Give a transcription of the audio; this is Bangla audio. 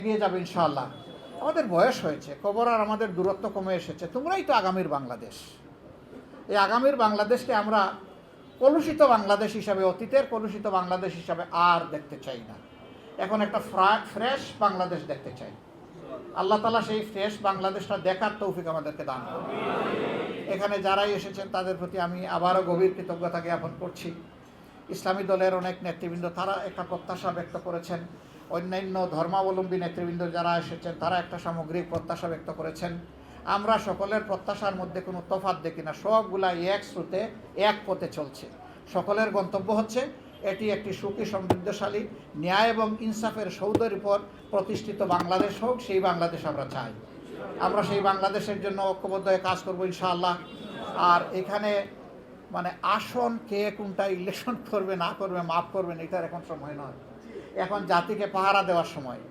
এগিয়ে যাবে ইনশাআল্লাহ। আমাদের বয়স হয়েছে, কবর আর আমাদের দূরত্ব কমে এসেছে। তোমরাই তো আগামীর বাংলাদেশ। এই আগামীর বাংলাদেশকে আমরা কলুষিত বাংলাদেশ হিসাবে, অতীতের কলুষিত বাংলাদেশ হিসাবে আর দেখতে চাই না। এখন একটা ফ্রেশ বাংলাদেশ দেখতে চাই। আল্লাহ তাআলা সেই ফ্রেশ বাংলাদেশটা দেখার তৌফিক আমাদেরকে দান করুন। এখানে যারাই এসেছেন তাদের প্রতি আমি আবারও গভীর কৃতজ্ঞতা জ্ঞাপন করছি। ইসলামী দলের অনেক নেতৃবৃন্দ তারা একটা প্রত্যাশা ব্যক্ত করেছেন, অন্যান্য ধর্মাবলম্বী নেতৃবৃন্দ যারা এসেছেন তারা একটা সামগ্রিক প্রত্যাশা ব্যক্ত করেছেন। আমরা সকলের প্রত্যাশার মধ্যে কোনো তফাৎ দেখি না, সবগুলা এক স্রোতে এক পথে চলছে। সকলের গন্তব্য হচ্ছে এটি একটি সুখী সমৃদ্ধশালী ন্যায় এবং ইনসাফের সৌধের উপর প্রতিষ্ঠিত বাংলাদেশ হোক, সেই বাংলাদেশ আমরা চাই। আমরা সেই বাংলাদেশের জন্য ঐক্যবদ্ধ হয়ে কাজ করবো ইনশাআল্লাহ। আর এখানে মানে আসন কে কোনটা ইলেকশন করবে না করবে, মাফ করবেন, এটার এখন সময় নয়। এখন জাতিকে পাহারা দেওয়ার সময়।